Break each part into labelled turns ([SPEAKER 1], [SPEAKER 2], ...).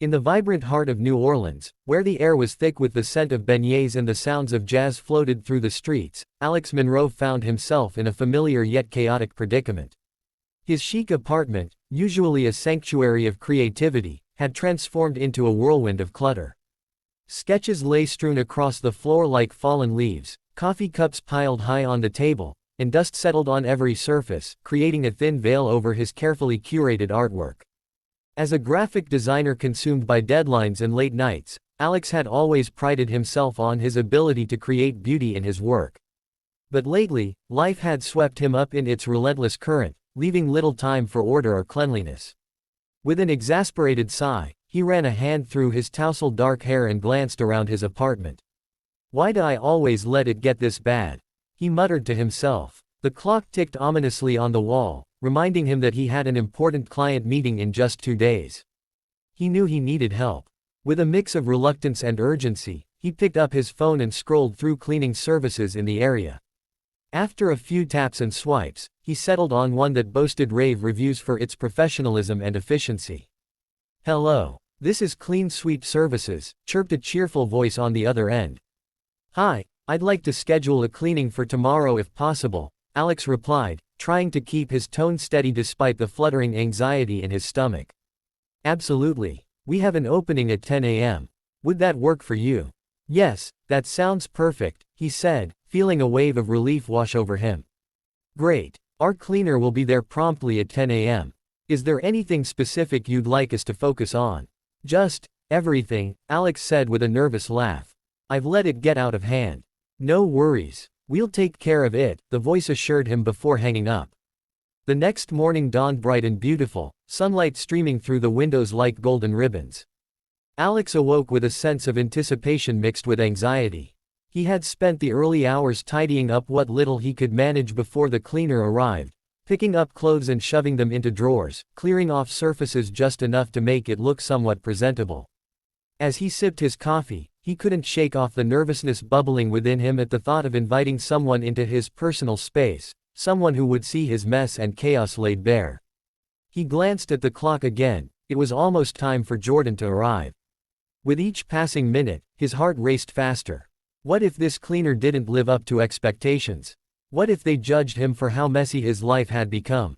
[SPEAKER 1] In the vibrant heart of New Orleans, where the air was thick with the scent of beignets and the sounds of jazz floated through the streets, Alex Monroe found himself in a familiar yet chaotic predicament. His chic apartment, usually a sanctuary of creativity, had transformed into a whirlwind of clutter. Sketches lay strewn across the floor like fallen leaves, coffee cups piled high on the table, and dust settled on every surface, creating a thin veil over his carefully curated artwork. As a graphic designer consumed by deadlines and late nights, Alex had always prided himself on his ability to create beauty in his work. But lately, life had swept him up in its relentless current, leaving little time for order or cleanliness. With an exasperated sigh, he ran a hand through his tousled dark hair and glanced around his apartment. "Why do I always let it get this bad?" he muttered to himself. The clock ticked ominously on the wall, reminding him that he had an important client meeting in just 2 days. He knew he needed help. With a mix of reluctance and urgency, he picked up his phone and scrolled through cleaning services in the area. After a few taps and swipes, he settled on one that boasted rave reviews for its professionalism and efficiency. "Hello. This is Clean Sweep Services," chirped a cheerful voice on the other end. "Hi, I'd like to schedule a cleaning for tomorrow if possible," Alex replied, trying to keep his tone steady despite the fluttering anxiety in his stomach. "Absolutely. We have an opening at 10 a.m. Would that work for you?" "Yes, that sounds perfect," he said, feeling a wave of relief wash over him. "Great. Our cleaner will be there promptly at 10 a.m. Is there anything specific you'd like us to focus on?" "Just everything," Alex said with a nervous laugh. "I've let it get out of hand." "No worries. We'll take care of it," the voice assured him before hanging up. The next morning dawned bright and beautiful, sunlight streaming through the windows like golden ribbons. Alex awoke with a sense of anticipation mixed with anxiety. He had spent the early hours tidying up what little he could manage before the cleaner arrived, picking up clothes and shoving them into drawers, clearing off surfaces just enough to make it look somewhat presentable. As he sipped his coffee, he couldn't shake off the nervousness bubbling within him at the thought of inviting someone into his personal space, someone who would see his mess and chaos laid bare. He glanced at the clock again. It was almost time for Jordan to arrive. With each passing minute, his heart raced faster. What if this cleaner didn't live up to expectations? What if they judged him for how messy his life had become?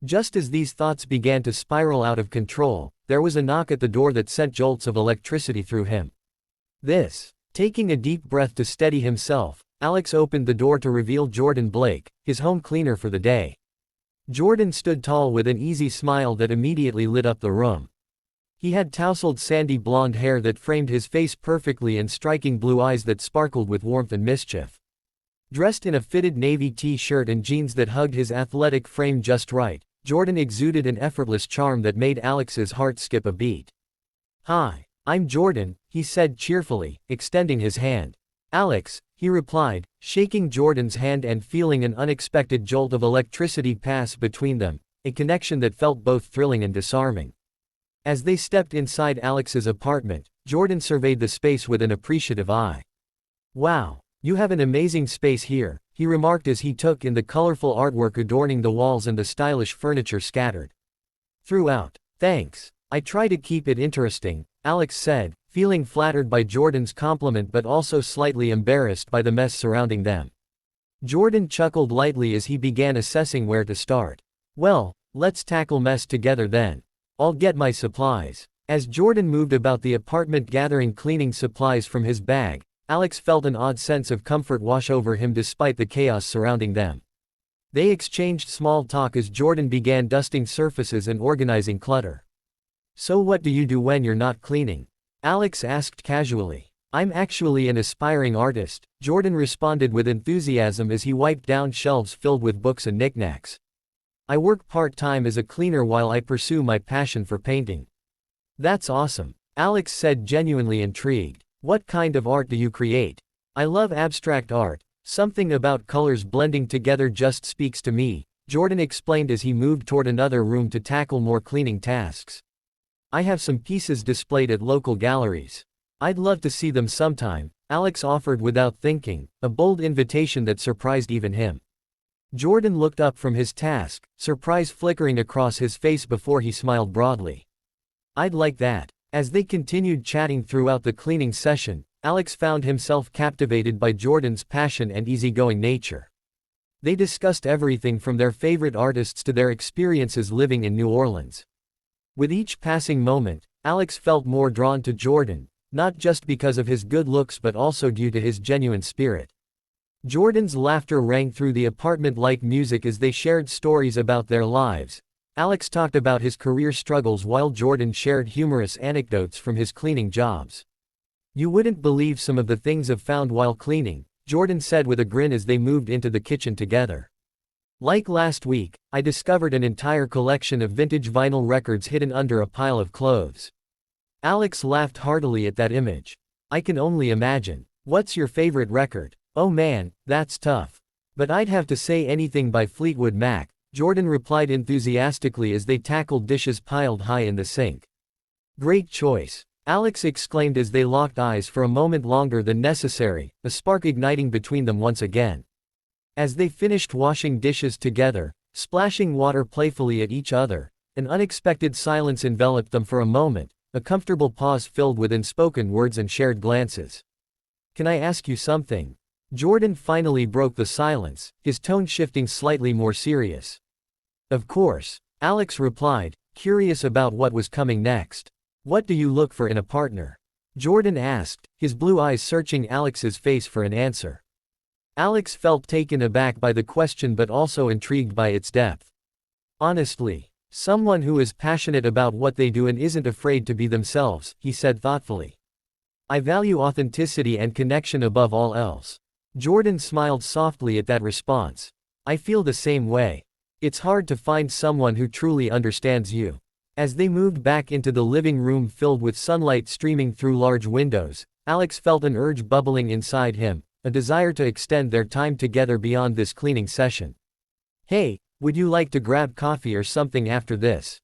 [SPEAKER 1] Just as these thoughts began to spiral out of control, there was a knock at the door that sent jolts of electricity through him. Taking a deep breath to steady himself, Alex opened the door to reveal Jordan Blake, his home cleaner for the day. Jordan stood tall with an easy smile that immediately lit up the room. He had tousled sandy blonde hair that framed his face perfectly and striking blue eyes that sparkled with warmth and mischief. Dressed in a fitted navy t-shirt and jeans that hugged his athletic frame just right, Jordan exuded an effortless charm that made Alex's heart skip a beat. "Hi, I'm Jordan," he said cheerfully, extending his hand. "Alex," he replied, shaking Jordan's hand and feeling an unexpected jolt of electricity pass between them, a connection that felt both thrilling and disarming. As they stepped inside Alex's apartment, Jordan surveyed the space with an appreciative eye. "Wow, you have an amazing space here," he remarked as he took in the colorful artwork adorning the walls and the stylish furniture scattered throughout. "Thanks. I try to keep it interesting," Alex said, feeling flattered by Jordan's compliment but also slightly embarrassed by the mess surrounding them. Jordan chuckled lightly as he began assessing where to start. "Well, let's tackle mess together then. I'll get my supplies." As Jordan moved about the apartment gathering cleaning supplies from his bag, Alex felt an odd sense of comfort wash over him despite the chaos surrounding them. They exchanged small talk as Jordan began dusting surfaces and organizing clutter. "So what do you do when you're not cleaning?" Alex asked casually. "I'm actually an aspiring artist," Jordan responded with enthusiasm as he wiped down shelves filled with books and knickknacks. "I work part-time as a cleaner while I pursue my passion for painting." "That's awesome," Alex said, genuinely intrigued. "What kind of art do you create?" "I love abstract art. Something about colors blending together just speaks to me," Jordan explained as he moved toward another room to tackle more cleaning tasks. "I have some pieces displayed at local galleries. I'd love to see them sometime," Alex offered without thinking, a bold invitation that surprised even him. Jordan looked up from his task, surprise flickering across his face before he smiled broadly. "I'd like that. As they continued chatting throughout the cleaning session, Alex found himself captivated by Jordan's passion and easygoing nature. They discussed everything from their favorite artists to their experiences living in New Orleans. With each passing moment, Alex felt more drawn to Jordan, not just because of his good looks but also due to his genuine spirit. Jordan's laughter rang through the apartment like music as they shared stories about their lives. Alex talked about his career struggles while Jordan shared humorous anecdotes from his cleaning jobs. "You wouldn't believe some of the things I've found while cleaning," Jordan said with a grin as they moved into the kitchen together. "Like last week, I discovered an entire collection of vintage vinyl records hidden under a pile of clothes." Alex laughed heartily at that image. "I can only imagine. What's your favorite record?" "Oh man, that's tough. But I'd have to say anything by Fleetwood Mac," Jordan replied enthusiastically as they tackled dishes piled high in the sink. "Great choice," Alex exclaimed as they locked eyes for a moment longer than necessary, a spark igniting between them once again. As they finished washing dishes together, splashing water playfully at each other, an unexpected silence enveloped them for a moment, a comfortable pause filled with unspoken words and shared glances. "Can I ask you something?" Jordan finally broke the silence, his tone shifting slightly more serious. "Of course," Alex replied, curious about what was coming next. "What do you look for in a partner?" Jordan asked, his blue eyes searching Alex's face for an answer. Alex felt taken aback by the question but also intrigued by its depth. "Honestly, someone who is passionate about what they do and isn't afraid to be themselves," he said thoughtfully. "I value authenticity and connection above all else." Jordan smiled softly at that response. "I feel the same way. It's hard to find someone who truly understands you." As they moved back into the living room filled with sunlight streaming through large windows, Alex felt an urge bubbling inside him, a desire to extend their time together beyond this cleaning session. "Hey, would you like to grab coffee or something after this?"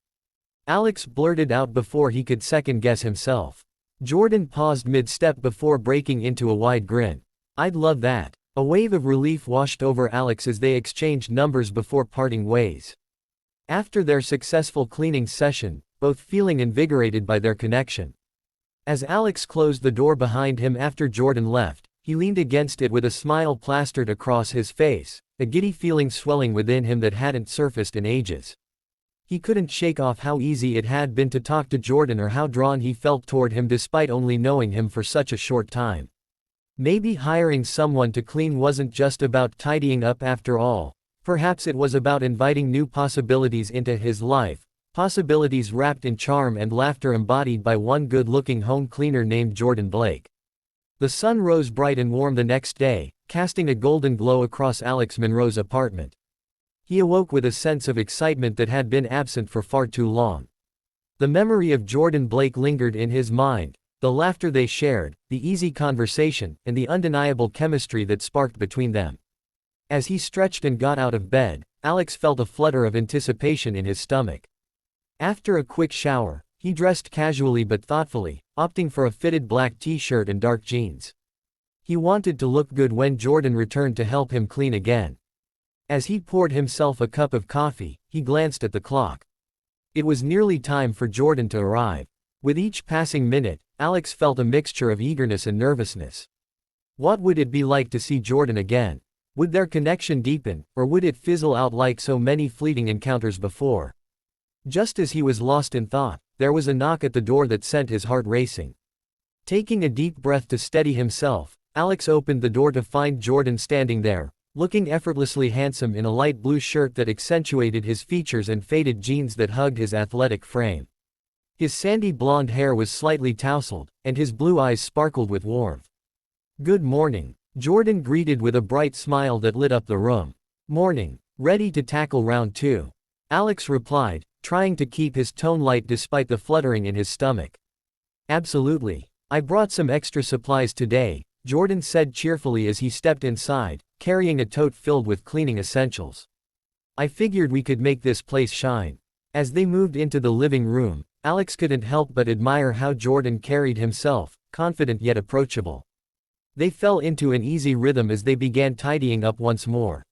[SPEAKER 1] Alex blurted out before he could second-guess himself. Jordan paused mid-step before breaking into a wide grin. "I'd love that." A wave of relief washed over Alex as they exchanged numbers before parting ways. After their successful cleaning session, both feeling invigorated by their connection. As Alex closed the door behind him after Jordan left, he leaned against it with a smile plastered across his face, a giddy feeling swelling within him that hadn't surfaced in ages. He couldn't shake off how easy it had been to talk to Jordan or how drawn he felt toward him despite only knowing him for such a short time. Maybe hiring someone to clean wasn't just about tidying up after all. Perhaps it was about inviting new possibilities into his life, possibilities wrapped in charm and laughter embodied by one good-looking home cleaner named Jordan Blake. The sun rose bright and warm the next day, casting a golden glow across Alex Monroe's apartment. He awoke with a sense of excitement that had been absent for far too long. The memory of Jordan Blake lingered in his mind, the laughter they shared, the easy conversation, and the undeniable chemistry that sparked between them. As he stretched and got out of bed, Alex felt a flutter of anticipation in his stomach. After a quick shower, he dressed casually but thoughtfully, opting for a fitted black t-shirt and dark jeans. He wanted to look good when Jordan returned to help him clean again. As he poured himself a cup of coffee, he glanced at the clock. It was nearly time for Jordan to arrive. With each passing minute, Alex felt a mixture of eagerness and nervousness. What would it be like to see Jordan again? Would their connection deepen, or would it fizzle out like so many fleeting encounters before? Just as he was lost in thought, there was a knock at the door that sent his heart racing. Taking a deep breath to steady himself, Alex opened the door to find Jordan standing there, looking effortlessly handsome in a light blue shirt that accentuated his features and faded jeans that hugged his athletic frame. His sandy blonde hair was slightly tousled, and his blue eyes sparkled with warmth. "Good morning," Jordan greeted with a bright smile that lit up the room. "Morning. Ready to tackle round two?" Alex replied, trying to keep his tone light despite the fluttering in his stomach. "Absolutely. I brought some extra supplies today," Jordan said cheerfully as he stepped inside, carrying a tote filled with cleaning essentials. "I figured we could make this place shine." As they moved into the living room, Alex couldn't help but admire how Jordan carried himself, confident yet approachable. They fell into an easy rhythm as they began tidying up once more.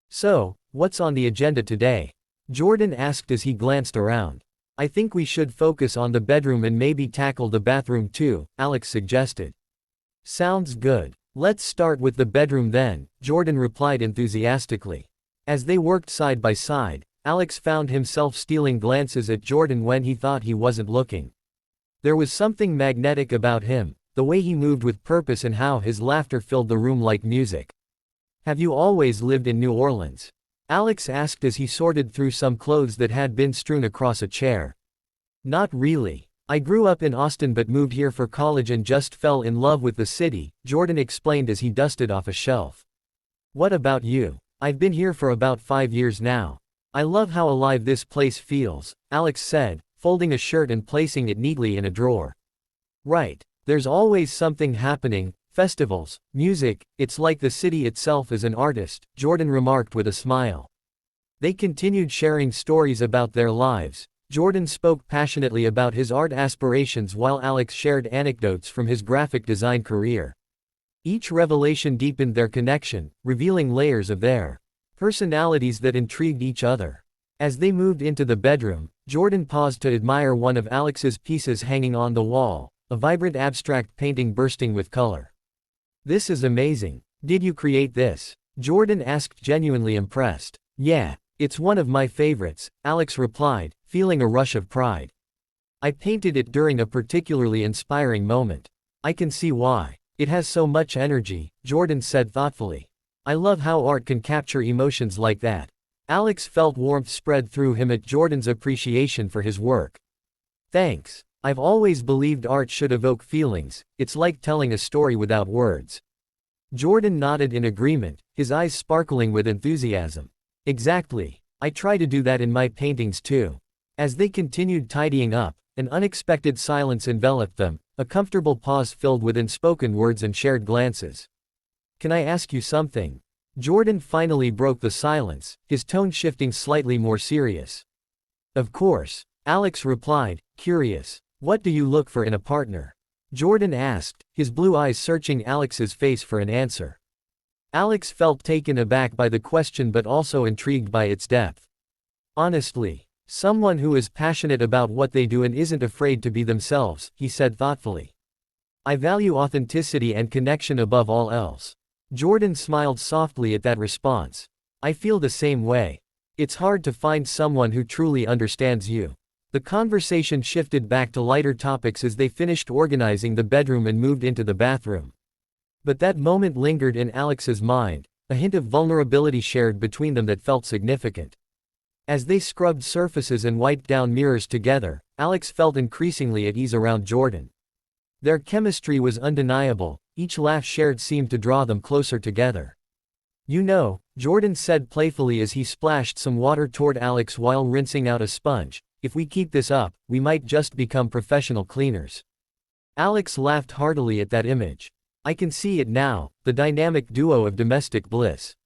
[SPEAKER 1] "So, what's on the agenda today?" Jordan asked as he glanced around. I think we should focus on the bedroom and maybe tackle the bathroom too, Alex suggested. Sounds good. Let's start with the bedroom then, Jordan replied enthusiastically. As they worked side by side, Alex found himself stealing glances at Jordan when he thought he wasn't looking. There was something magnetic about him, the way he moved with purpose and how his laughter filled the room like music. Have you always lived in New Orleans? Alex asked as he sorted through some clothes that had been strewn across a chair. Not really. I grew up in Austin but moved here for college and just fell in love with the city, Jordan explained as he dusted off a shelf. What about you? I've been here for about 5 years now. I love how alive this place feels, Alex said, folding a shirt and placing it neatly in a drawer. Right. There's always something happening, festivals, music, it's like the city itself is an artist, Jordan remarked with a smile. They continued sharing stories about their lives. Jordan spoke passionately about his art aspirations while Alex shared anecdotes from his graphic design career. Each revelation deepened their connection, revealing layers of their personalities that intrigued each other. As they moved into the bedroom, Jordan paused to admire one of Alex's pieces hanging on the wall, a vibrant abstract painting bursting with color. This is amazing. Did you create this? Jordan asked, genuinely impressed. Yeah, it's one of my favorites, Alex replied, feeling a rush of pride. I painted it during a particularly inspiring moment. I can see why. It has so much energy, Jordan said thoughtfully. I love how art can capture emotions like that. Alex felt warmth spread through him at Jordan's appreciation for his work. Thanks. I've always believed art should evoke feelings, it's like telling a story without words. Jordan nodded in agreement, his eyes sparkling with enthusiasm. Exactly. I try to do that in my paintings too. As they continued tidying up, an unexpected silence enveloped them, a comfortable pause filled with unspoken words and shared glances. Can I ask you something? Jordan finally broke the silence, his tone shifting slightly more serious. Of course, Alex replied, curious. What do you look for in a partner? Jordan asked, his blue eyes searching Alex's face for an answer. Alex felt taken aback by the question but also intrigued by its depth. Honestly, someone who is passionate about what they do and isn't afraid to be themselves, he said thoughtfully. I value authenticity and connection above all else. Jordan smiled softly at that response. I feel the same way. It's hard to find someone who truly understands you. The conversation shifted back to lighter topics as they finished organizing the bedroom and moved into the bathroom. But that moment lingered in Alex's mind, a hint of vulnerability shared between them that felt significant. As they scrubbed surfaces and wiped down mirrors together, Alex felt increasingly at ease around Jordan. Their chemistry was undeniable, each laugh shared seemed to draw them closer together. You know, Jordan said playfully as he splashed some water toward Alex while rinsing out a sponge, if we keep this up, we might just become professional cleaners. Alex laughed heartily at that image. I can see it now, the dynamic duo of domestic bliss.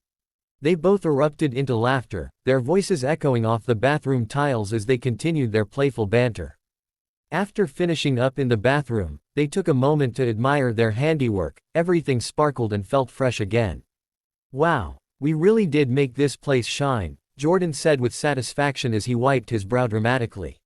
[SPEAKER 1] They both erupted into laughter, their voices echoing off the bathroom tiles as they continued their playful banter. After finishing up in the bathroom, they took a moment to admire their handiwork, everything sparkled and felt fresh again. Wow, we really did make this place shine, Jordan said with satisfaction as he wiped his brow dramatically.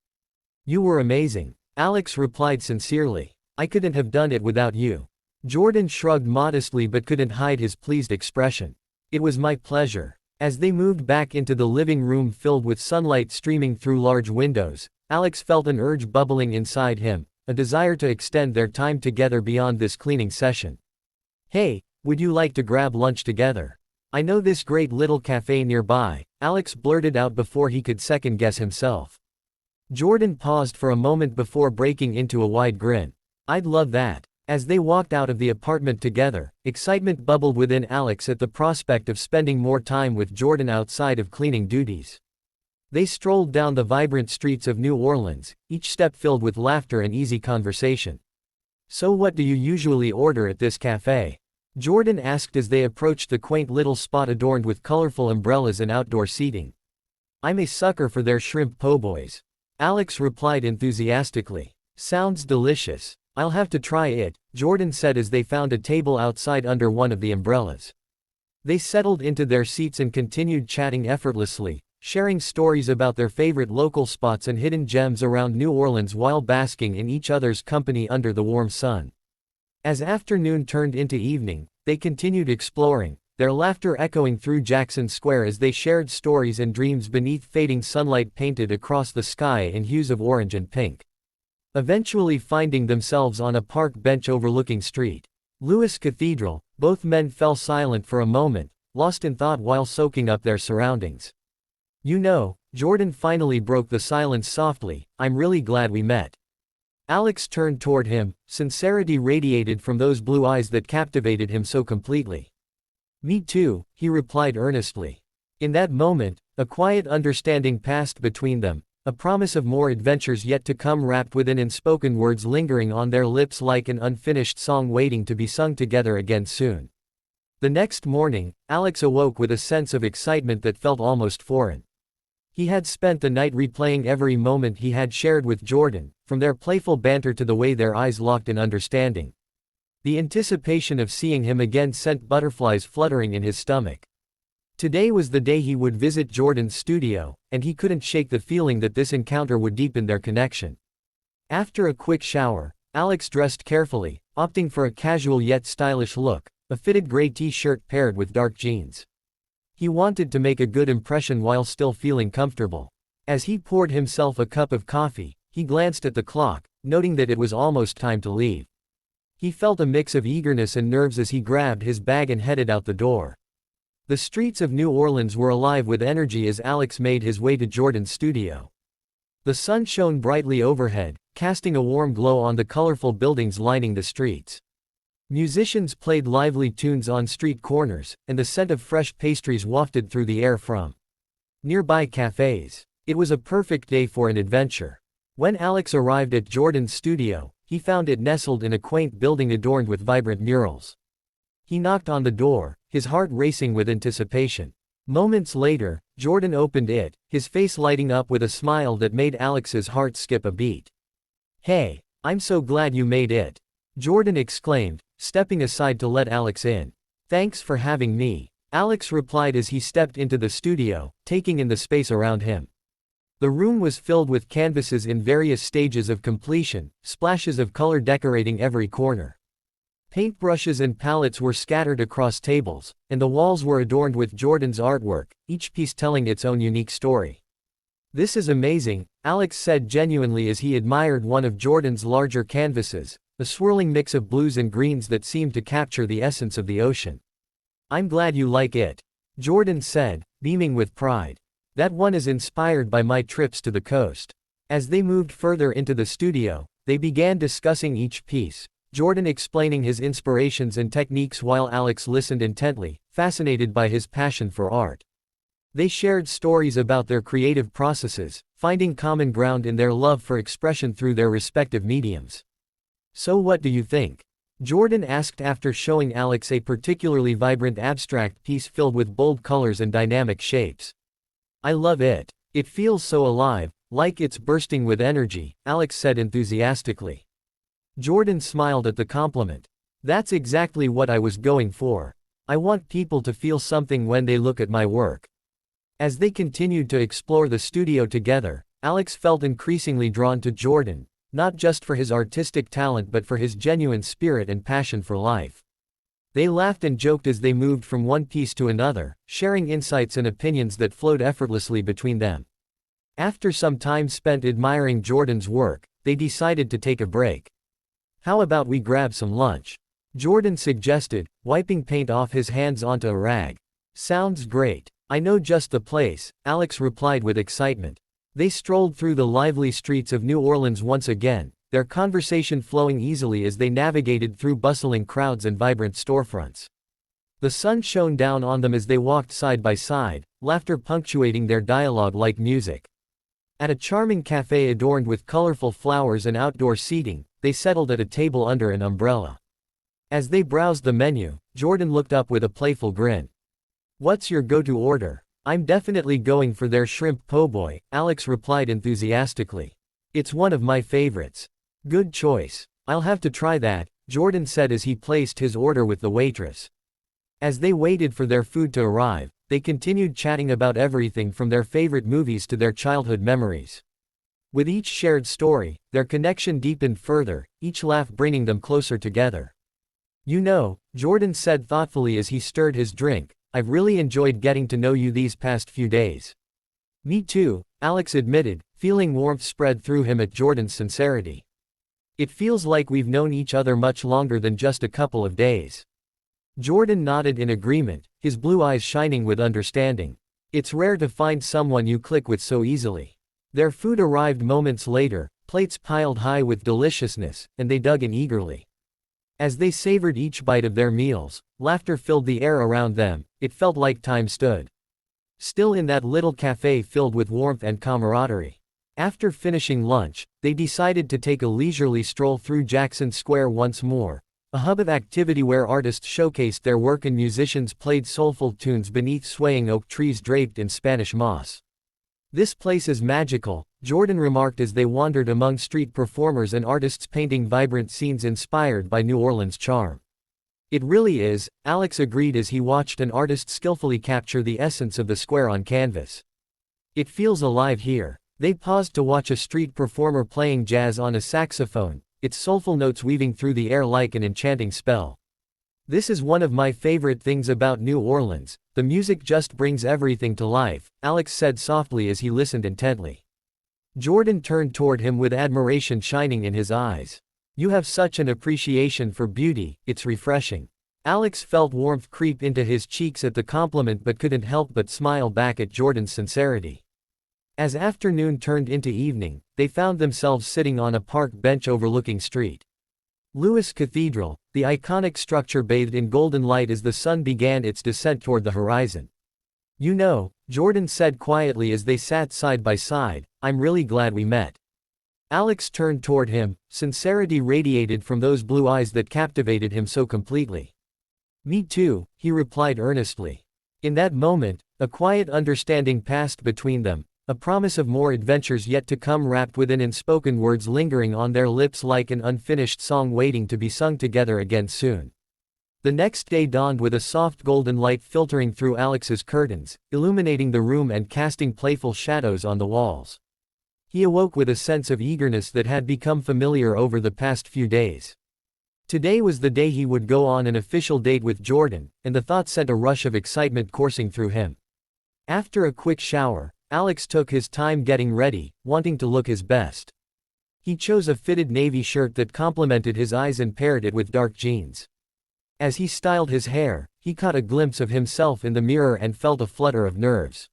[SPEAKER 1] You were amazing, Alex replied sincerely. I couldn't have done it without you. Jordan shrugged modestly but couldn't hide his pleased expression. It was my pleasure. As they moved back into the living room filled with sunlight streaming through large windows, Alex felt an urge bubbling inside him, a desire to extend their time together beyond this cleaning session. Hey, would you like to grab lunch together? I know this great little cafe nearby, Alex blurted out before he could second-guess himself. Jordan paused for a moment before breaking into a wide grin. I'd love that. As they walked out of the apartment together, excitement bubbled within Alex at the prospect of spending more time with Jordan outside of cleaning duties. They strolled down the vibrant streets of New Orleans, each step filled with laughter and easy conversation. So what do you usually order at this cafe? Jordan asked as they approached the quaint little spot adorned with colorful umbrellas and outdoor seating. I'm a sucker for their shrimp po' boys. Alex replied enthusiastically. Sounds delicious. I'll have to try it, Jordan said as they found a table outside under one of the umbrellas. They settled into their seats and continued chatting effortlessly, sharing stories about their favorite local spots and hidden gems around New Orleans while basking in each other's company under the warm sun. As afternoon turned into evening, they continued exploring, their laughter echoing through Jackson Square as they shared stories and dreams beneath fading sunlight painted across the sky in hues of orange and pink. Eventually finding themselves on a park bench overlooking St. Louis Cathedral, both men fell silent for a moment, lost in thought while soaking up their surroundings. "You know," Jordan finally broke the silence softly, "I'm really glad we met." Alex turned toward him, sincerity radiated from those blue eyes that captivated him so completely. "Me too," he replied earnestly. In that moment, a quiet understanding passed between them, a promise of more adventures yet to come wrapped within unspoken words lingering on their lips like an unfinished song waiting to be sung together again soon. The next morning, Alex awoke with a sense of excitement that felt almost foreign. He had spent the night replaying every moment he had shared with Jordan, from their playful banter to the way their eyes locked in understanding. The anticipation of seeing him again sent butterflies fluttering in his stomach. Today was the day he would visit Jordan's studio, and he couldn't shake the feeling that this encounter would deepen their connection. After a quick shower, Alex dressed carefully, opting for a casual yet stylish look, a fitted gray t-shirt paired with dark jeans. He wanted to make a good impression while still feeling comfortable. As he poured himself a cup of coffee, he glanced at the clock, noting that it was almost time to leave. He felt a mix of eagerness and nerves as he grabbed his bag and headed out the door. The streets of New Orleans were alive with energy as Alex made his way to Jordan's studio. The sun shone brightly overhead, casting a warm glow on the colorful buildings lining the streets. Musicians played lively tunes on street corners, and the scent of fresh pastries wafted through the air from nearby cafes. It was a perfect day for an adventure. When Alex arrived at Jordan's studio, he found it nestled in a quaint building adorned with vibrant murals. He knocked on the door, his heart racing with anticipation. Moments later, Jordan opened it, his face lighting up with a smile that made Alex's heart skip a beat. "Hey, I'm so glad you made it," Jordan exclaimed, stepping aside to let Alex in. "Thanks for having me," Alex replied as he stepped into the studio, taking in the space around him. The room was filled with canvases in various stages of completion, splashes of color decorating every corner. Paintbrushes and palettes were scattered across tables, and the walls were adorned with Jordan's artwork, each piece telling its own unique story. "This is amazing," Alex said genuinely as he admired one of Jordan's larger canvases, a swirling mix of blues and greens that seemed to capture the essence of the ocean. "I'm glad you like it," Jordan said, beaming with pride. "That one is inspired by my trips to the coast." As they moved further into the studio, they began discussing each piece, Jordan explaining his inspirations and techniques while Alex listened intently, fascinated by his passion for art. They shared stories about their creative processes, finding common ground in their love for expression through their respective mediums. "So what do you think?" Jordan asked after showing Alex a particularly vibrant abstract piece filled with bold colors and dynamic shapes. "I love it. It feels so alive, like it's bursting with energy," Alex said enthusiastically. Jordan smiled at the compliment. "That's exactly what I was going for. I want people to feel something when they look at my work." As they continued to explore the studio together, Alex felt increasingly drawn to Jordan, not just for his artistic talent but for his genuine spirit and passion for life. They laughed and joked as they moved from one piece to another, sharing insights and opinions that flowed effortlessly between them. After some time spent admiring Jordan's work, they decided to take a break. "How about we grab some lunch?" Jordan suggested, wiping paint off his hands onto a rag. "Sounds great. I know just the place," Alex replied with excitement. They strolled through the lively streets of New Orleans once again, their conversation flowing easily as they navigated through bustling crowds and vibrant storefronts. The sun shone down on them as they walked side by side, laughter punctuating their dialogue like music. At a charming cafe adorned with colorful flowers and outdoor seating, they settled at a table under an umbrella. As they browsed the menu, Jordan looked up with a playful grin. "What's your go-to order?" "I'm definitely going for their shrimp po' boy," Alex replied enthusiastically. "It's one of my favorites." "Good choice. I'll have to try that," Jordan said as he placed his order with the waitress. As they waited for their food to arrive, they continued chatting about everything from their favorite movies to their childhood memories. With each shared story, their connection deepened further, each laugh bringing them closer together. You know, Jordan said thoughtfully as he stirred his drink, I've really enjoyed getting to know you these past few days. Me too, Alex admitted, feeling warmth spread through him at Jordan's sincerity. It feels like we've known each other much longer than just a couple of days. Jordan nodded in agreement, his blue eyes shining with understanding. It's rare to find someone you click with so easily. Their food arrived moments later, plates piled high with deliciousness, and they dug in eagerly. As they savored each bite of their meals, laughter filled the air around them. It felt like time stood still in that little cafe filled with warmth and camaraderie. After finishing lunch, they decided to take a leisurely stroll through Jackson Square once more, a hub of activity where artists showcased their work and musicians played soulful tunes beneath swaying oak trees draped in Spanish moss. This place is magical, Jordan remarked as they wandered among street performers and artists painting vibrant scenes inspired by New Orleans' charm. It really is, Alex agreed as he watched an artist skillfully capture the essence of the square on canvas. It feels alive here. They paused to watch a street performer playing jazz on a saxophone, its soulful notes weaving through the air like an enchanting spell. This is one of my favorite things about New Orleans, the music just brings everything to life, Alex said softly as he listened intently. Jordan turned toward him with admiration shining in his eyes. You have such an appreciation for beauty, it's refreshing. Alex felt warmth creep into his cheeks at the compliment but couldn't help but smile back at Jordan's sincerity. As afternoon turned into evening, they found themselves sitting on a park bench overlooking St. Louis Cathedral, the iconic structure bathed in golden light as the sun began its descent toward the horizon. You know, Jordan said quietly as they sat side by side, I'm really glad we met. Alex turned toward him, sincerity radiated from those blue eyes that captivated him so completely. Me too, he replied earnestly. In that moment, a quiet understanding passed between them, a promise of more adventures yet to come wrapped within unspoken words lingering on their lips like an unfinished song waiting to be sung together again soon. The next day dawned with a soft golden light filtering through Alex's curtains, illuminating the room and casting playful shadows on the walls. He awoke with a sense of eagerness that had become familiar over the past few days. Today was the day he would go on an official date with Jordan, and the thought sent a rush of excitement coursing through him. After a quick shower, Alex took his time getting ready, wanting to look his best. He chose a fitted navy shirt that complemented his eyes and paired it with dark jeans. As he styled his hair, he caught a glimpse of himself in the mirror and felt a flutter of nerves.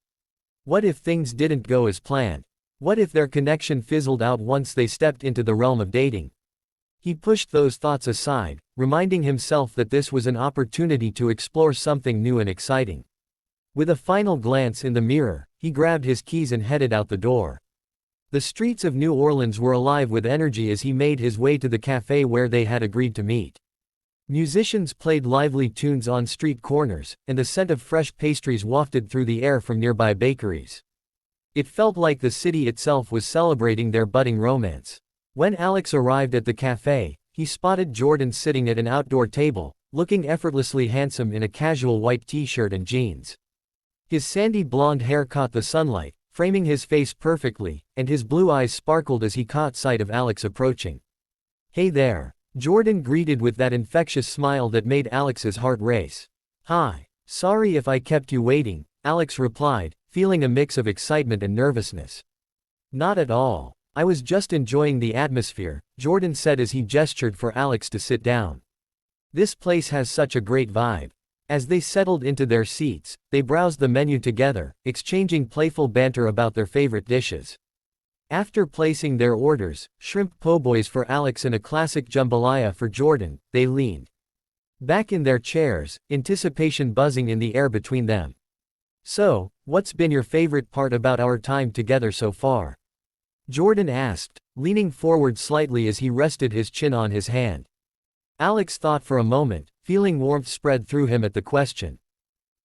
[SPEAKER 1] What if things didn't go as planned? What if their connection fizzled out once they stepped into the realm of dating? He pushed those thoughts aside, reminding himself that this was an opportunity to explore something new and exciting. With a final glance in the mirror, he grabbed his keys and headed out the door. The streets of New Orleans were alive with energy as he made his way to the cafe where they had agreed to meet. Musicians played lively tunes on street corners, and the scent of fresh pastries wafted through the air from nearby bakeries. It felt like the city itself was celebrating their budding romance. When Alex arrived at the cafe, he spotted Jordan sitting at an outdoor table, looking effortlessly handsome in a casual white t-shirt and jeans. His sandy blonde hair caught the sunlight, framing his face perfectly, and his blue eyes sparkled as he caught sight of Alex approaching. Hey there, Jordan greeted with that infectious smile that made Alex's heart race. Hi, sorry if I kept you waiting, Alex replied, feeling a mix of excitement and nervousness. Not at all, I was just enjoying the atmosphere, Jordan said as he gestured for Alex to sit down. This place has such a great vibe. As they settled into their seats, they browsed the menu together, exchanging playful banter about their favorite dishes. After placing their orders, shrimp po' boys for Alex and a classic jambalaya for Jordan, they leaned back in their chairs, anticipation buzzing in the air between them. So, what's been your favorite part about our time together so far? Jordan asked, leaning forward slightly as he rested his chin on his hand. Alex thought for a moment, feeling warmth spread through him at the question.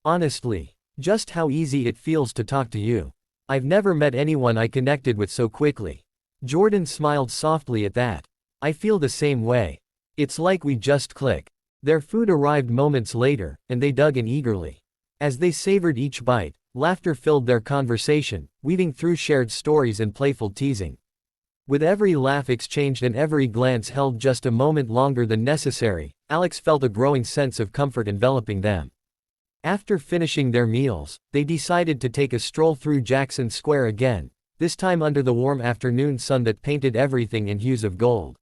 [SPEAKER 1] Honestly, just how easy it feels to talk to you. I've never met anyone I connected with so quickly. Jordan smiled softly at that. I feel the same way. It's like we just click. Their food arrived moments later, and they dug in eagerly. As they savored each bite, laughter filled their conversation, weaving through shared stories and playful teasing. With every laugh exchanged and every glance held just a moment longer than necessary, Alex felt a growing sense of comfort enveloping them. After finishing their meals, they decided to take a stroll through Jackson Square again, this time under the warm afternoon sun that painted everything in hues of gold.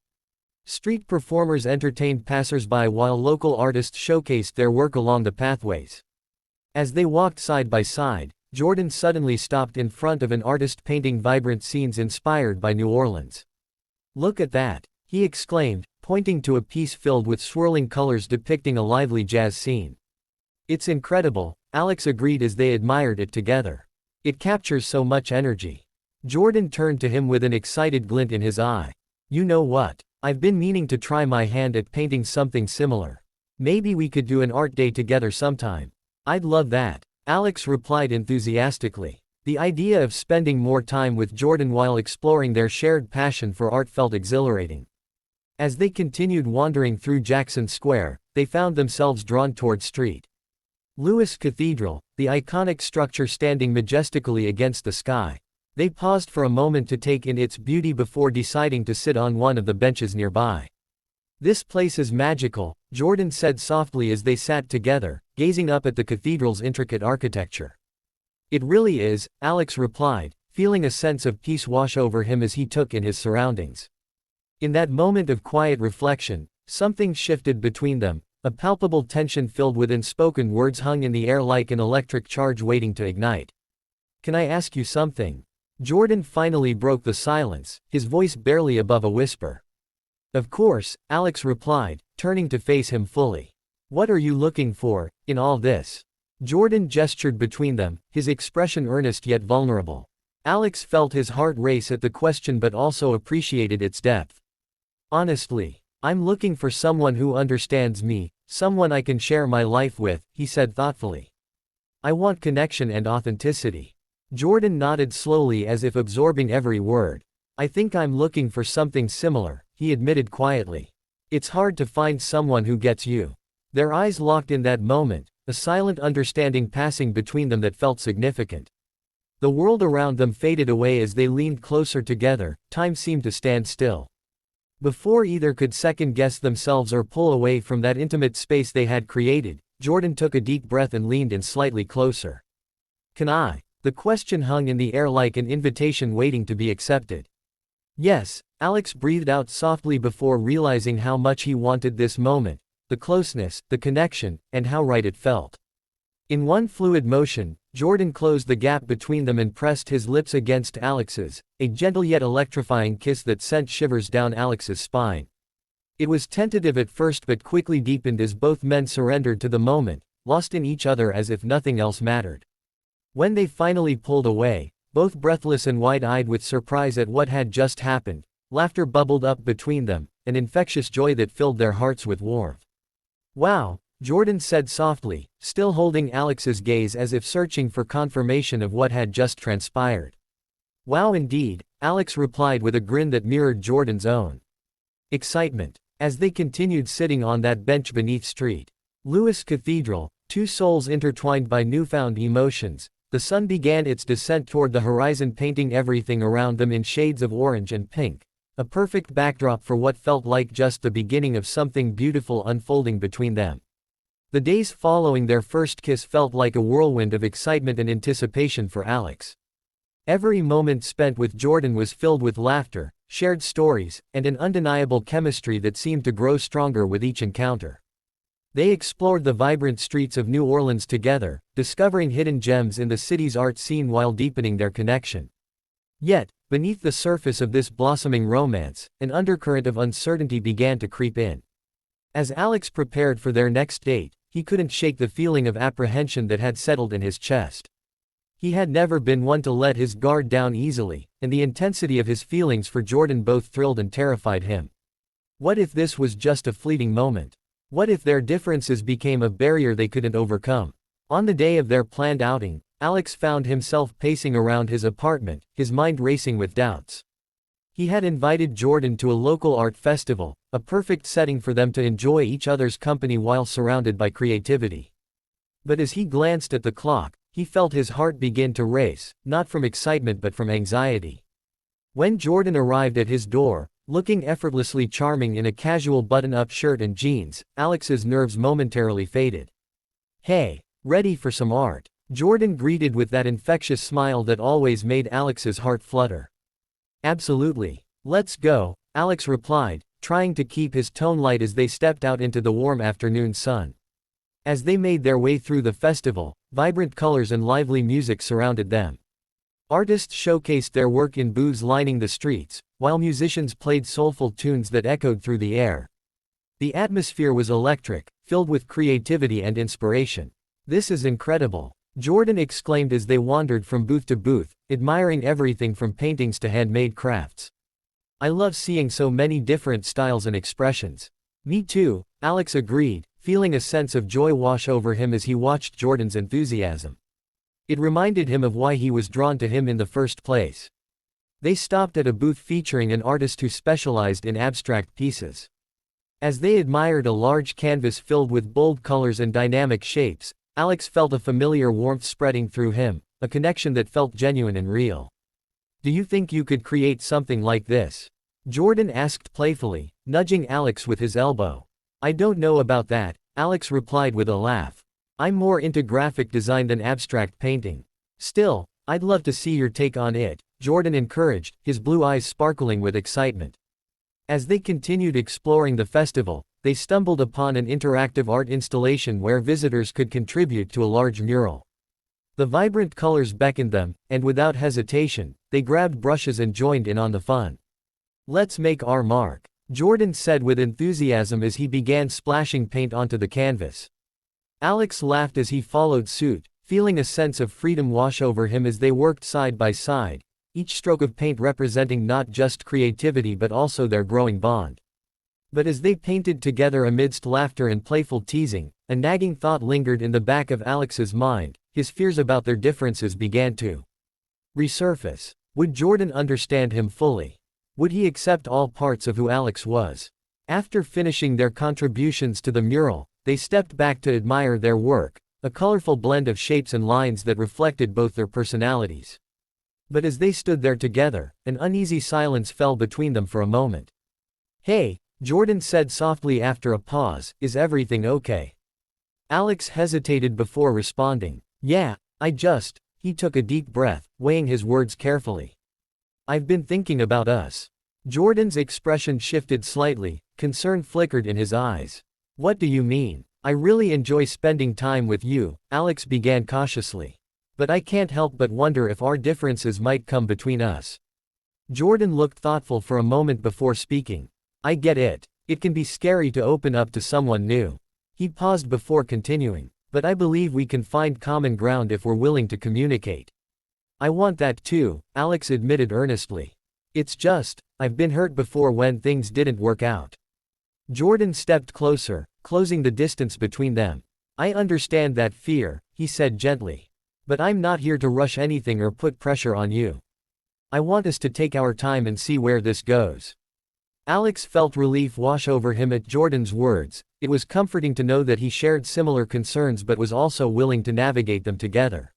[SPEAKER 1] Street performers entertained passers-by while local artists showcased their work along the pathways. As they walked side by side, Jordan suddenly stopped in front of an artist painting vibrant scenes inspired by New Orleans. "Look at that," he exclaimed, pointing to a piece filled with swirling colors depicting a lively jazz scene. "It's incredible," Alex agreed as they admired it together. "It captures so much energy." Jordan turned to him with an excited glint in his eye. "You know what? I've been meaning to try my hand at painting something similar. Maybe we could do an art day together sometime." "I'd love that," Alex replied enthusiastically. The idea of spending more time with Jordan while exploring their shared passion for art felt exhilarating. As they continued wandering through Jackson Square, they found themselves drawn toward St. Louis Cathedral, the iconic structure standing majestically against the sky. They paused for a moment to take in its beauty before deciding to sit on one of the benches nearby. "This place is magical," Jordan said softly as they sat together, gazing up at the cathedral's intricate architecture. "It really is," Alex replied, feeling a sense of peace wash over him as he took in his surroundings. In that moment of quiet reflection, something shifted between them. A palpable tension filled with unspoken words hung in the air like an electric charge waiting to ignite. "Can I ask you something?" Jordan finally broke the silence, his voice barely above a whisper. "Of course," Alex replied, turning to face him fully. "What are you looking for, in all this?" Jordan gestured between them, his expression earnest yet vulnerable. Alex felt his heart race at the question but also appreciated its depth. "Honestly, I'm looking for someone who understands me, someone I can share my life with," he said thoughtfully. "I want connection and authenticity." Jordan nodded slowly as if absorbing every word. "I think I'm looking for something similar," he admitted quietly. "It's hard to find someone who gets you." Their eyes locked in that moment, a silent understanding passing between them that felt significant. The world around them faded away as they leaned closer together, time seemed to stand still. Before either could second-guess themselves or pull away from that intimate space they had created, Jordan took a deep breath and leaned in slightly closer. "Can I?" The question hung in the air like an invitation waiting to be accepted. "Yes," Alex breathed out softly before realizing how much he wanted this moment, the closeness, the connection, and how right it felt. In one fluid motion, Jordan closed the gap between them and pressed his lips against Alex's, a gentle yet electrifying kiss that sent shivers down Alex's spine. It was tentative at first but quickly deepened as both men surrendered to the moment, lost in each other as if nothing else mattered. When they finally pulled away, both breathless and wide-eyed with surprise at what had just happened, laughter bubbled up between them, an infectious joy that filled their hearts with warmth. "Wow," Jordan said softly, still holding Alex's gaze as if searching for confirmation of what had just transpired. "Wow indeed," Alex replied with a grin that mirrored Jordan's own. Excitement. As they continued sitting on that bench beneath St. Louis Cathedral, two souls intertwined by newfound emotions, the sun began its descent toward the horizon painting everything around them in shades of orange and pink, a perfect backdrop for what felt like just the beginning of something beautiful unfolding between them. The days following their first kiss felt like a whirlwind of excitement and anticipation for Alex. Every moment spent with Jordan was filled with laughter, shared stories, and an undeniable chemistry that seemed to grow stronger with each encounter. They explored the vibrant streets of New Orleans together, discovering hidden gems in the city's art scene while deepening their connection. Yet, beneath the surface of this blossoming romance, an undercurrent of uncertainty began to creep in. As Alex prepared for their next date, he couldn't shake the feeling of apprehension that had settled in his chest. He had never been one to let his guard down easily, and the intensity of his feelings for Jordan both thrilled and terrified him. What if this was just a fleeting moment? What if their differences became a barrier they couldn't overcome? On the day of their planned outing, Alex found himself pacing around his apartment, his mind racing with doubts. He had invited Jordan to a local art festival, a perfect setting for them to enjoy each other's company while surrounded by creativity. But as he glanced at the clock, he felt his heart begin to race, not from excitement but from anxiety. When Jordan arrived at his door, looking effortlessly charming in a casual button-up shirt and jeans, Alex's nerves momentarily faded. "Hey, ready for some art?" Jordan greeted with that infectious smile that always made Alex's heart flutter. "Absolutely. Let's go," Alex replied, trying to keep his tone light as they stepped out into the warm afternoon sun. As they made their way through the festival, vibrant colors and lively music surrounded them. Artists showcased their work in booths lining the streets, while musicians played soulful tunes that echoed through the air. The atmosphere was electric, filled with creativity and inspiration. "This is incredible," Jordan exclaimed as they wandered from booth to booth, admiring everything from paintings to handmade crafts. "I love seeing so many different styles and expressions." "Me too," Alex agreed, feeling a sense of joy wash over him as he watched Jordan's enthusiasm. It reminded him of why he was drawn to him in the first place. They stopped at a booth featuring an artist who specialized in abstract pieces. As they admired a large canvas filled with bold colors and dynamic shapes, Alex felt a familiar warmth spreading through him, a connection that felt genuine and real. "Do you think you could create something like this?" Jordan asked playfully, nudging Alex with his elbow. "I don't know about that," Alex replied with a laugh. "I'm more into graphic design than abstract painting. Still, I'd love to see your take on it," Jordan encouraged, his blue eyes sparkling with excitement. As they continued exploring the festival, they stumbled upon an interactive art installation where visitors could contribute to a large mural. The vibrant colors beckoned them, and without hesitation, they grabbed brushes and joined in on the fun. "Let's make our mark," Jordan said with enthusiasm as he began splashing paint onto the canvas. Alex laughed as he followed suit, feeling a sense of freedom wash over him as they worked side by side, each stroke of paint representing not just creativity but also their growing bond. But as they painted together amidst laughter and playful teasing, a nagging thought lingered in the back of Alex's mind. His fears about their differences began to resurface. Would Jordan understand him fully? Would he accept all parts of who Alex was? After finishing their contributions to the mural, they stepped back to admire their work, a colorful blend of shapes and lines that reflected both their personalities. But as they stood there together, an uneasy silence fell between them for a moment. "Hey," Jordan said softly after a pause, "is everything okay?" Alex hesitated before responding. "Yeah, he took a deep breath, weighing his words carefully. "I've been thinking about us." Jordan's expression shifted slightly, concern flickered in his eyes. "What do you mean?" "I really enjoy spending time with you," Alex began cautiously. "But I can't help but wonder if our differences might come between us." Jordan looked thoughtful for a moment before speaking. "I get it. It can be scary to open up to someone new." He paused before continuing. "But I believe we can find common ground if we're willing to communicate." "I want that too," Alex admitted earnestly. "It's just, I've been hurt before when things didn't work out." Jordan stepped closer, closing the distance between them. "I understand that fear," he said gently. "But I'm not here to rush anything or put pressure on you. I want us to take our time and see where this goes." Alex felt relief wash over him at Jordan's words. It was comforting to know that he shared similar concerns but was also willing to navigate them together.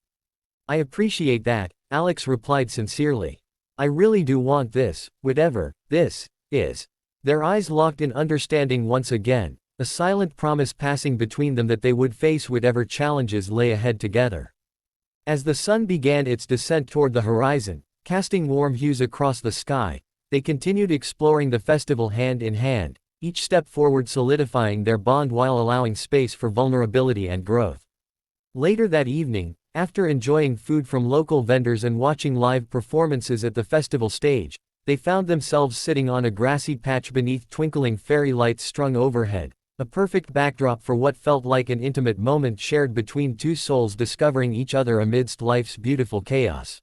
[SPEAKER 1] "I appreciate that," Alex replied sincerely. "I really do want this, whatever this is." Their eyes locked in understanding once again, a silent promise passing between them that they would face whatever challenges lay ahead together. As the sun began its descent toward the horizon, casting warm hues across the sky, they continued exploring the festival hand in hand, each step forward solidifying their bond while allowing space for vulnerability and growth. Later that evening, after enjoying food from local vendors and watching live performances at the festival stage, they found themselves sitting on a grassy patch beneath twinkling fairy lights strung overhead, a perfect backdrop for what felt like an intimate moment shared between two souls discovering each other amidst life's beautiful chaos.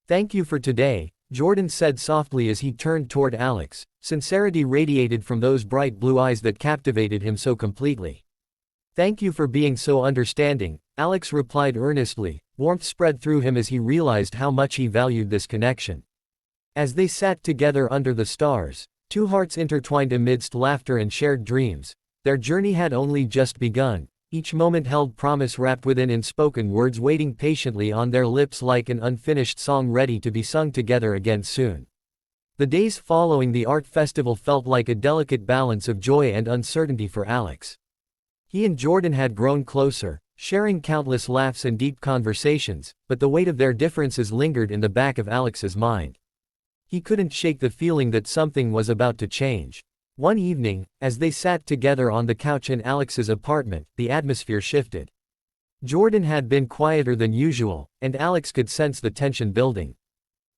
[SPEAKER 1] "Thank you for today," Jordan said softly as he turned toward Alex. Sincerity radiated from those bright blue eyes that captivated him so completely. "Thank you for being so understanding," Alex replied earnestly, warmth spread through him as he realized how much he valued this connection. As they sat together under the stars, two hearts intertwined amidst laughter and shared dreams, their journey had only just begun, each moment held promise wrapped within unspoken words waiting patiently on their lips like an unfinished song ready to be sung together again soon. The days following the art festival felt like a delicate balance of joy and uncertainty for Alex. He and Jordan had grown closer, sharing countless laughs and deep conversations, but the weight of their differences lingered in the back of Alex's mind. He couldn't shake the feeling that something was about to change. One evening, as they sat together on the couch in Alex's apartment, the atmosphere shifted. Jordan had been quieter than usual, and Alex could sense the tension building.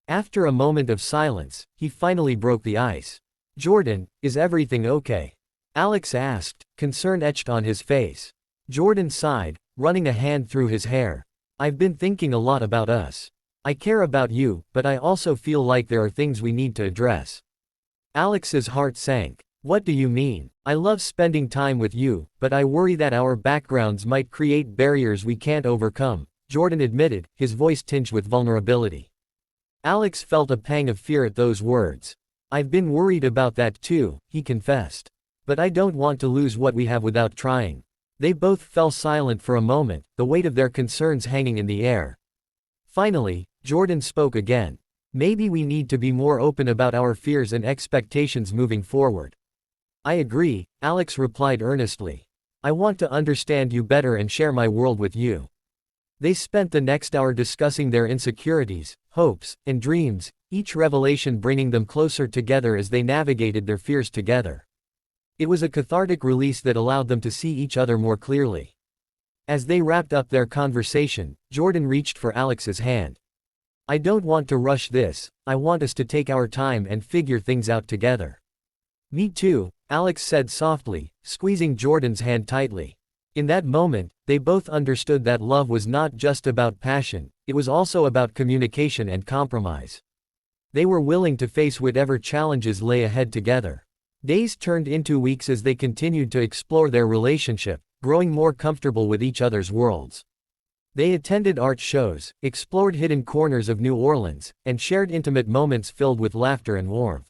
[SPEAKER 1] After a moment of silence, he finally broke the ice. "Jordan, is everything okay?" Alex asked, concern etched on his face. Jordan sighed, running a hand through his hair. "I've been thinking a lot about us. I care about you, but I also feel like there are things we need to address." Alex's heart sank. "What do you mean? I love spending time with you, but I worry that our backgrounds might create barriers we can't overcome," Jordan admitted, his voice tinged with vulnerability. Alex felt a pang of fear at those words. "I've been worried about that too," he confessed. "But I don't want to lose what we have without trying." They both fell silent for a moment, the weight of their concerns hanging in the air. Finally, Jordan spoke again. "Maybe we need to be more open about our fears and expectations moving forward." "I agree," Alex replied earnestly. "I want to understand you better and share my world with you." They spent the next hour discussing their insecurities, hopes, and dreams, each revelation bringing them closer together as they navigated their fears together. It was a cathartic release that allowed them to see each other more clearly. As they wrapped up their conversation, Jordan reached for Alex's hand. "I don't want to rush this, I want us to take our time and figure things out together." "Me too," Alex said softly, squeezing Jordan's hand tightly. In that moment, they both understood that love was not just about passion, it was also about communication and compromise. They were willing to face whatever challenges lay ahead together. Days turned into weeks as they continued to explore their relationship, growing more comfortable with each other's worlds. They attended art shows, explored hidden corners of New Orleans, and shared intimate moments filled with laughter and warmth.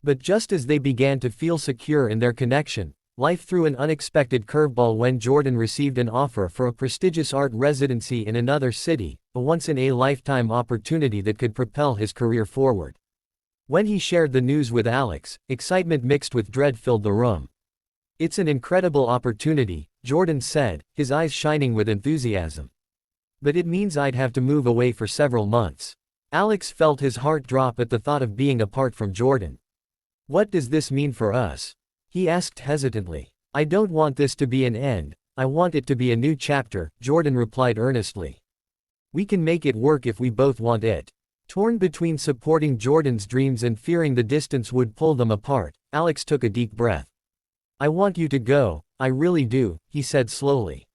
[SPEAKER 1] But just as they began to feel secure in their connection, life threw an unexpected curveball when Jordan received an offer for a prestigious art residency in another city, a once-in-a-lifetime opportunity that could propel his career forward. When he shared the news with Alex, excitement mixed with dread filled the room. "It's an incredible opportunity," Jordan said, his eyes shining with enthusiasm. "But it means I'd have to move away for several months." Alex felt his heart drop at the thought of being apart from Jordan. "What does this mean for us?" he asked hesitantly. "I don't want this to be an end, I want it to be a new chapter," Jordan replied earnestly. "We can make it work if we both want it." Torn between supporting Jordan's dreams and fearing the distance would pull them apart, Alex took a deep breath. "I want you to go, I really do," he said slowly.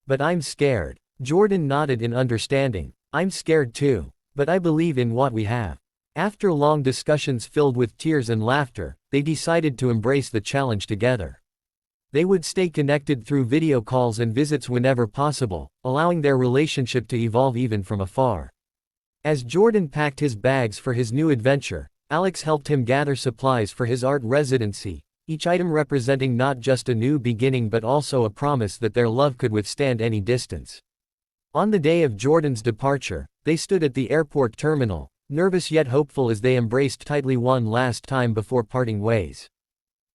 [SPEAKER 1] "But I'm scared." Jordan nodded in understanding. "I'm scared too. But I believe in what we have." After long discussions filled with tears and laughter, they decided to embrace the challenge together. They would stay connected through video calls and visits whenever possible, allowing their relationship to evolve even from afar. As Jordan packed his bags for his new adventure, Alex helped him gather supplies for his art residency, each item representing not just a new beginning but also a promise that their love could withstand any distance. On the day of Jordan's departure, they stood at the airport terminal, nervous yet hopeful as they embraced tightly one last time before parting ways.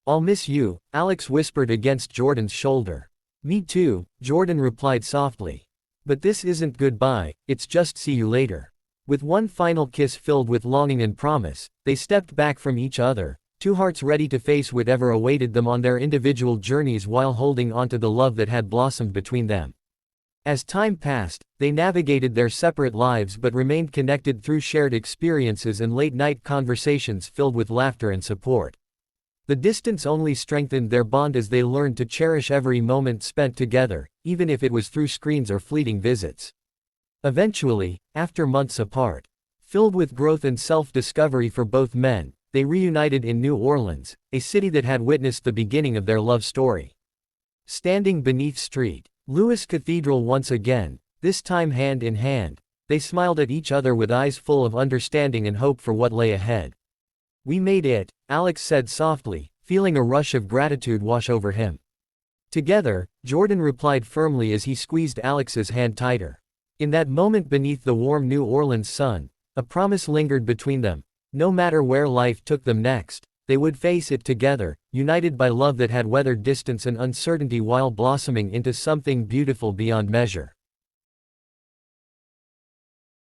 [SPEAKER 1] "I'll miss you," Alex whispered against Jordan's shoulder. "Me too," Jordan replied softly. "But this isn't goodbye, it's just see you later." With one final kiss filled with longing and promise, they stepped back from each other, two hearts ready to face whatever awaited them on their individual journeys while holding onto the love that had blossomed between them. As time passed, they navigated their separate lives but remained connected through shared experiences and late-night conversations filled with laughter and support. The distance only strengthened their bond as they learned to cherish every moment spent together, even if it was through screens or fleeting visits. Eventually, after months apart, filled with growth and self-discovery for both men, they reunited in New Orleans, a city that had witnessed the beginning of their love story. Standing beneath St. Louis Cathedral once again, this time hand in hand, they smiled at each other with eyes full of understanding and hope for what lay ahead. "We made it," Alex said softly, feeling a rush of gratitude wash over him. Together, Jordan replied firmly as he squeezed Alex's hand tighter. In that moment beneath the warm New Orleans sun, a promise lingered between them. No matter where life took them next, they would face it together, united by love that had weathered distance and uncertainty while blossoming into something beautiful beyond measure.